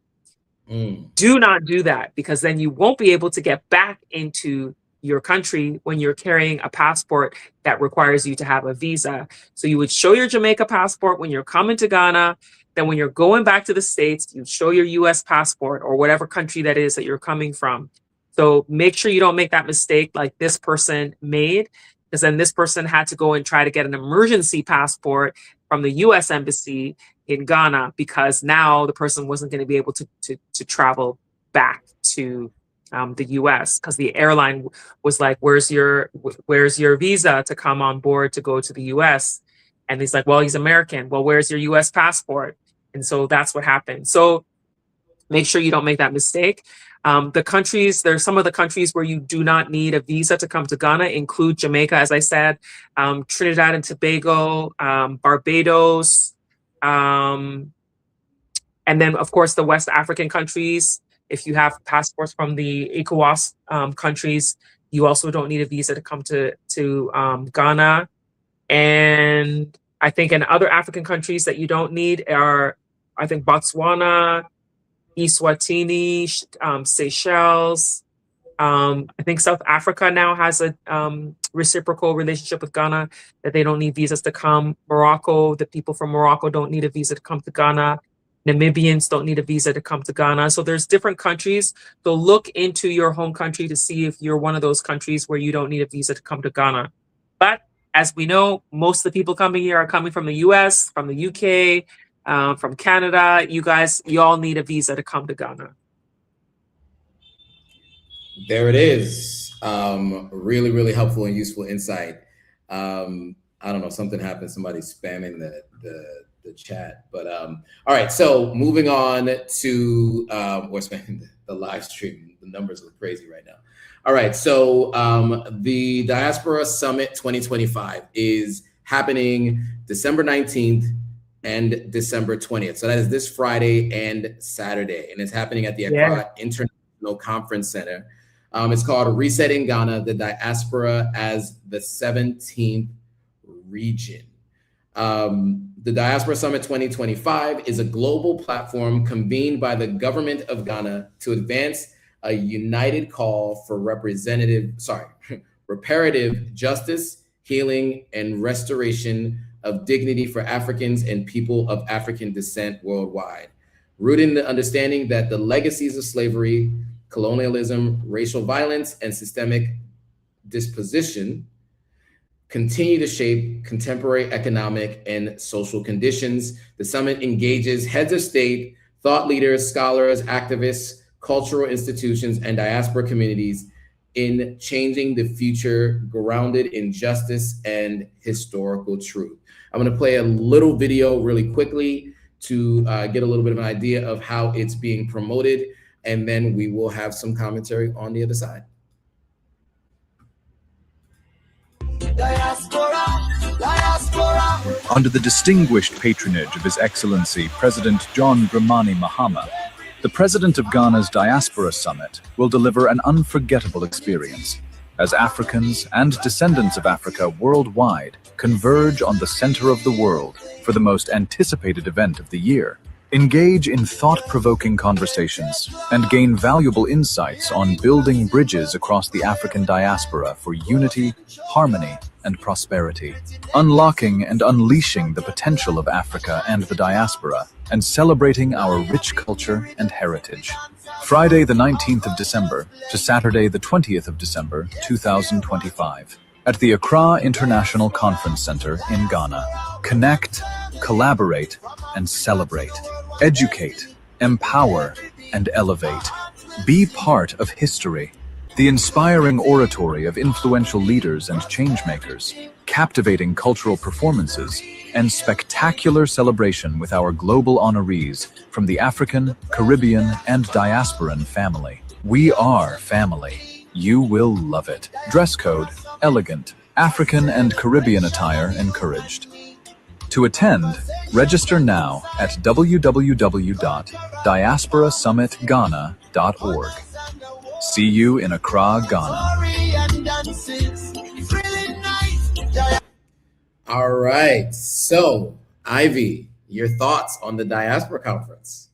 Do not do that, because then you won't be able to get back into your country when you're carrying a passport that requires you to have a visa. So you would show your Jamaica passport when you're coming to Ghana. then when you're going back to the States, you show your US passport or whatever country that is that you're coming from. So make sure you don't make that mistake like this person made, because then this person had to go and try to get an emergency passport from the US embassy in Ghana, because now the person wasn't going to be able to travel back to the US, because the airline was like, where's your visa to come on board to go to the US? And he's like, well, he's American. Well, where's your US passport? And so that's what happened. So make sure you don't make that mistake. There's some of the countries where you do not need a visa to come to Ghana, include Jamaica, as I said, Trinidad and Tobago, Barbados, and then, of course, the West African countries. If you have passports from the ECOWAS countries, you also don't need a visa to come to Ghana. And I think in other African countries that you don't need are, I think, Botswana, Eswatini, Seychelles. I think South Africa now has a reciprocal relationship with Ghana, that they don't need visas to come. Morocco, the people from Morocco don't need a visa to come to Ghana. Namibians don't need a visa to come to Ghana. So there's different countries. So look into your home country to see if you're one of those countries where you don't need a visa to come to Ghana. But as we know, most of the people coming here are coming from the US, from the UK, from Canada. You all need a visa to come to Ghana. There it is. Really, really helpful and useful insight. I don't know, something happened. Somebody's spamming the chat, but all right. So moving on to we're spamming the live stream. The numbers look crazy right now. All right. So the Diaspora Summit 2025 is happening December 19th and December 20th. So that is this Friday and Saturday, and it's happening at the Accra International Conference Center. It's called Resetting Ghana, the Diaspora as the 17th region. The Diaspora Summit 2025 is a global platform convened by the government of Ghana to advance a united call for reparative justice, healing, and restoration of dignity for Africans and people of African descent worldwide, rooted in the understanding that the legacies of slavery, colonialism, racial violence, and systemic disposition continue to shape contemporary economic and social conditions. The summit engages heads of state, thought leaders, scholars, activists, cultural institutions, and diaspora communities in changing the future grounded in justice and historical truth. I'm going to play a little video really quickly to get a little bit of an idea of how it's being promoted, and then we will have some commentary on the other side. Under the distinguished patronage of His Excellency President John Dramani Mahama, the President of Ghana's Diaspora Summit will deliver an unforgettable experience as Africans and descendants of Africa worldwide converge on the center of the world for the most anticipated event of the year. Engage in thought-provoking conversations and gain valuable insights on building bridges across the African diaspora for unity, harmony, and prosperity, unlocking and unleashing the potential of Africa and the diaspora, and celebrating our rich culture and heritage. Friday the 19th of December to Saturday the 20th of December 2025 at the Accra International Conference Center in Ghana. Connect, collaborate, and celebrate. Educate, empower, and elevate. Be part of history. The inspiring oratory of influential leaders and changemakers, captivating cultural performances, and spectacular celebration with our global honorees from the African, Caribbean, and diasporan family. We are family. You will love it. Dress code, elegant. African and Caribbean attire encouraged. To attend, register now at www.diasporasummitghana.org. See you in Accra, Ghana. All right. So, Ivy, your thoughts on the Diaspora Conference?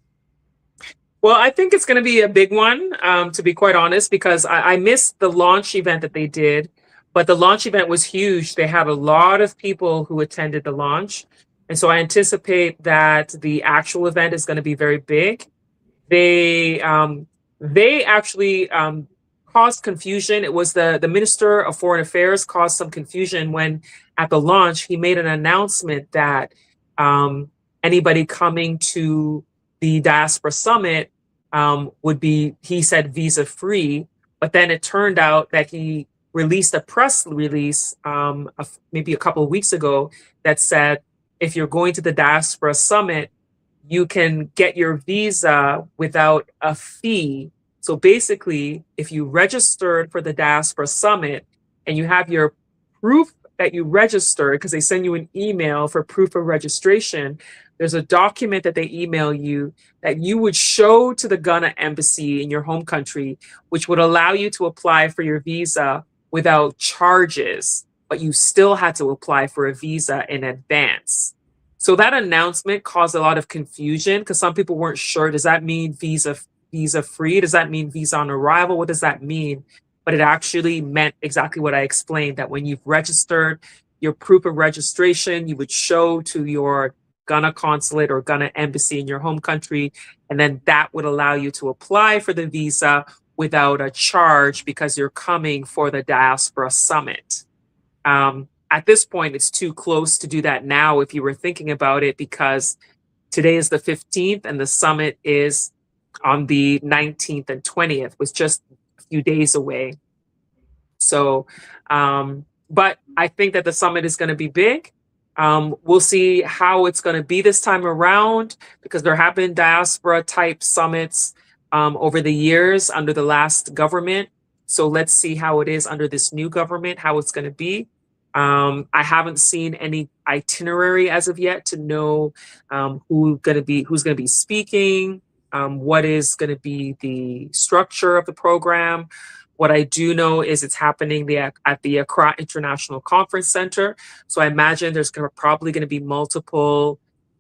Well, I think it's going to be a big one, to be quite honest, because I missed the launch event that they did, but the launch event was huge. They had a lot of people who attended the launch. And so I anticipate that the actual event is going to be very big. They actually caused confusion. It was the Minister of Foreign Affairs caused some confusion when at the launch he made an announcement that anybody coming to the Diaspora Summit would be, he said, visa free. But then it turned out that he released a press release maybe a couple of weeks ago that said, if you're going to the Diaspora Summit, you can get your visa without a fee. So basically, if you registered for the Diaspora Summit and you have your proof that you registered, because they send you an email for proof of registration, there's a document that they email you that you would show to the Ghana embassy in your home country, which would allow you to apply for your visa without charges, but you still had to apply for a visa in advance. So that announcement caused a lot of confusion because some people weren't sure, does that mean visa free? Does that mean visa on arrival? What does that mean? But it actually meant exactly what I explained, that when you've registered, your proof of registration, you would show to your Ghana consulate or Ghana embassy in your home country, and then that would allow you to apply for the visa without a charge because you're coming for the Diaspora Summit. At this point, it's too close to do that now if you were thinking about it, because today is the 15th and the summit is on the 19th and 20th, was just a few days away. So, but I think that the summit is going to be big. We'll see how it's going to be this time around, because there have been diaspora type summits over the years under the last government. So let's see how it is under this new government, how it's going to be. I haven't seen any itinerary as of yet to know who's going to be speaking, what is going to be the structure of the program. What I do know is it's happening at the Accra International Conference Center. So I imagine there's probably going to be multiple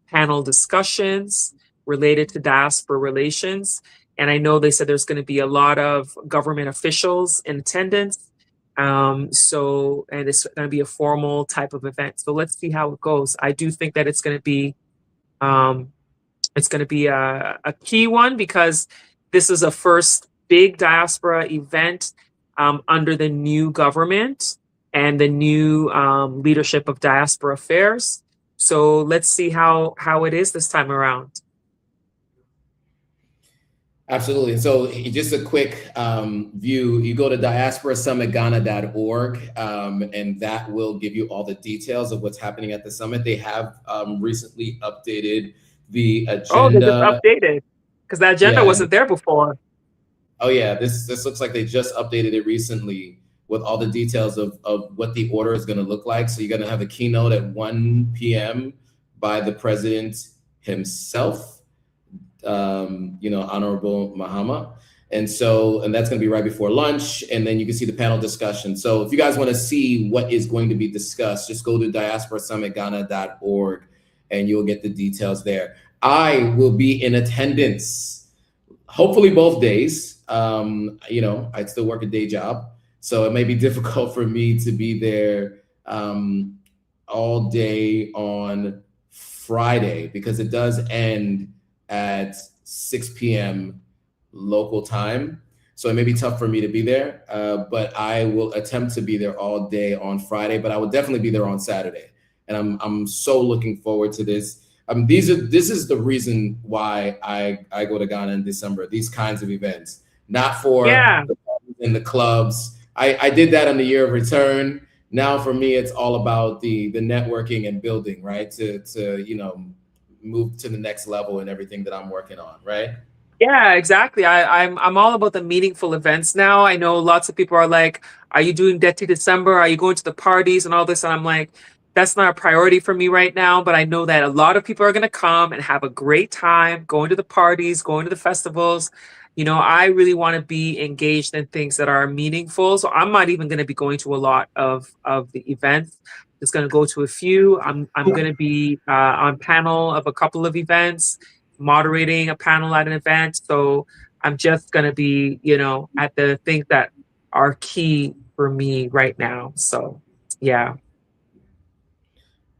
panel discussions related to diaspora relations. And I know they said there's going to be a lot of government officials in attendance. And it's going to be a formal type of event. So let's see how it goes. I do think that it's going to be a key one, because this is a first big diaspora event under the new government and the new leadership of diaspora affairs. So let's see how it is this time around. Absolutely. So just a quick view, you go to diasporasummitghana.org, and that will give you all the details of what's happening at the summit. They have recently updated the agenda. Oh, they just updated, because the agenda wasn't there before. Oh yeah, this looks like they just updated it recently with all the details of what the order is going to look like. So you're going to have a keynote at 1 p.m. by the president himself. Honorable Mahama. And that's going to be right before lunch. And then you can see the panel discussion. So if you guys want to see what is going to be discussed, just go to diasporasummitghana.org and you'll get the details there. I will be in attendance, hopefully both days. I still work a day job, so it may be difficult for me to be there all day on Friday, because it does end at 6 p.m. local time. So it may be tough for me to be there, but I will attempt to be there all day on Friday, but I will definitely be there on Saturday. And I'm so looking forward to this. This is the reason why I go to Ghana in December, these kinds of events, not for the parties and the clubs. I did that on the year of return. Now for me, it's all about the networking and building, right? To move to the next level and everything that I'm working on, right? Yeah, exactly. I'm all about the meaningful events now. I know lots of people are like, are you doing Dirty December? Are you going to the parties and all this? And I'm like, that's not a priority for me right now. But I know that a lot of people are going to come and have a great time going to the parties, going to the festivals. I really want to be engaged in things that are meaningful. So I'm not even going to be going to a lot of the events. Just going to go to a few. I'm going to be on panel of a couple of events, moderating a panel at an event. So I'm just going to be, at the things that are key for me right now. So, yeah.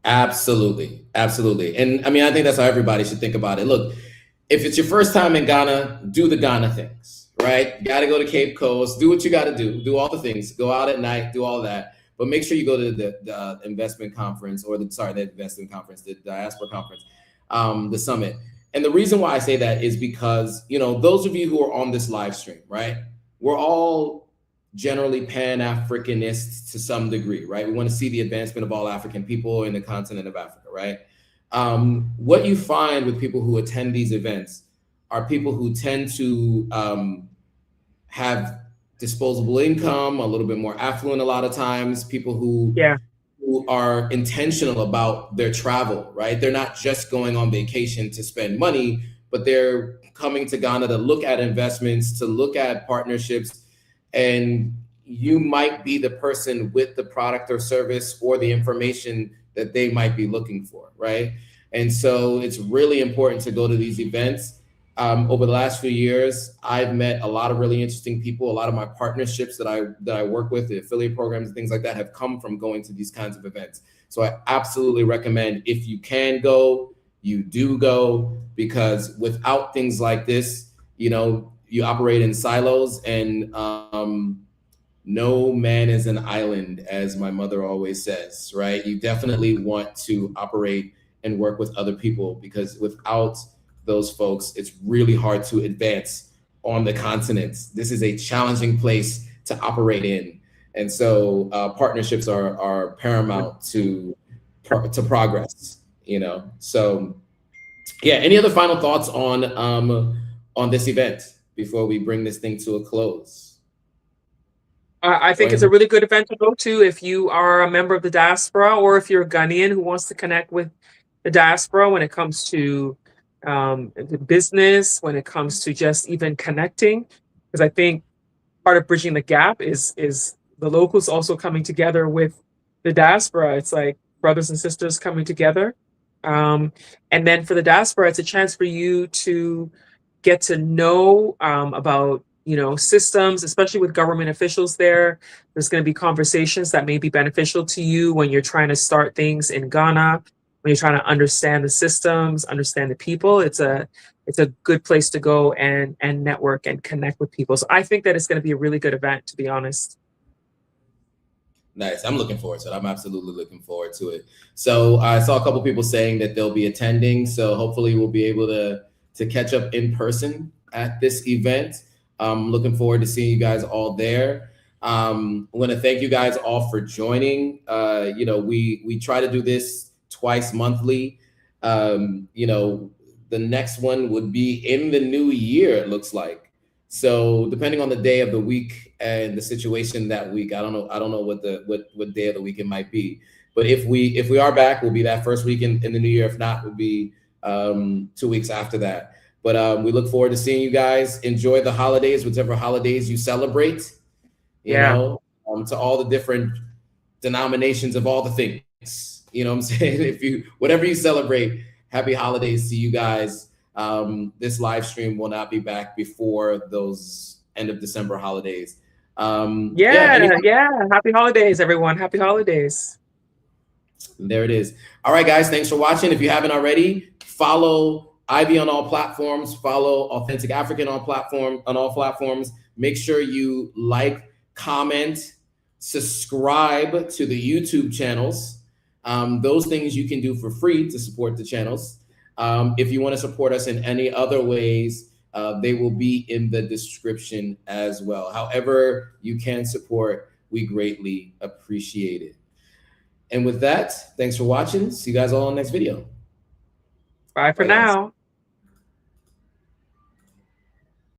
Absolutely. Absolutely. And I mean, I think that's how everybody should think about it. Look, if it's your first time in Ghana, do the Ghana things, right? You got to go to Cape Coast, do what you got to do all the things, go out at night, do all that. But make sure you go to the investment conference or the investment conference, the Diaspora conference, the summit. And the reason why I say that is because, you know, those of you who are on this live stream, right? We're all generally Pan-Africanists to some degree, right? We want to see the advancement of all African people in the continent of Africa, right? What you find with people who attend these events are people who tend to have disposable income, a little bit more affluent a lot of times, people who are intentional about their travel, right? They're not just going on vacation to spend money, but they're coming to Ghana to look at investments, to look at partnerships, and you might be the person with the product or service or the information that they might be looking for, right? And so it's really important to go to these events. Over the last few years, I've met a lot of really interesting people. A lot of my partnerships that I work with, the affiliate programs and things like that, have come from going to these kinds of events. So I absolutely recommend, if you can go, you do go, because without things like this, you know, you operate in silos, and no man is an island, as my mother always says, right? You definitely want to operate and work with other people, because without those folks, it's really hard to advance on the continent. This is a challenging place to operate in. And so partnerships are paramount to progress, you know? So yeah, any other final thoughts on this event before we bring this thing to a close? I think it's a really good event to go to if you are a member of the diaspora, or if you're a Ghanaian who wants to connect with the diaspora when it comes to the business, when it comes to just even connecting. Because I think part of bridging the gap is the locals also coming together with the diaspora. It's like brothers and sisters coming together. And then for the diaspora, it's a chance for you to get to know about, you know, systems, especially with government officials there. There's going to be conversations that may be beneficial to you when you're trying to start things in Ghana, when you're trying to understand the systems, understand the people. It's a good place to go and network and connect with people. So I think that it's going to be a really good event, to be honest. Nice. I'm looking forward to it. I'm absolutely looking forward to it. So I saw a couple people saying that they'll be attending. So hopefully we'll be able to catch up in person at this event. I'm looking forward to seeing you guys all there. I want to thank you guys all for joining. You know, we try to do this twice monthly. You know, the next one would be in the new year, it looks like. So depending on the day of the week and the situation that week, I don't know what day of the week it might be. But if we are back, we'll be that first week in the new year. If not, we'll be 2 weeks after that. But we look forward to seeing you guys. Enjoy the holidays, whichever holidays you celebrate. You know, to all the different denominations of all the things. You know what I'm saying? Whatever you celebrate, happy holidays to you guys. This live stream will not be back before those end of December holidays. Happy holidays, everyone. Happy holidays. There it is. All right, guys, thanks for watching. If you haven't already, follow Ivy on all platforms, follow Authentic African on all platforms. Make sure you like, comment, subscribe to the YouTube channels. Those things you can do for free to support the channels. If you want to support us in any other ways, they will be in the description as well. However you can support, we greatly appreciate it. And with that, thanks for watching. See you guys all in the next video. Bye for now.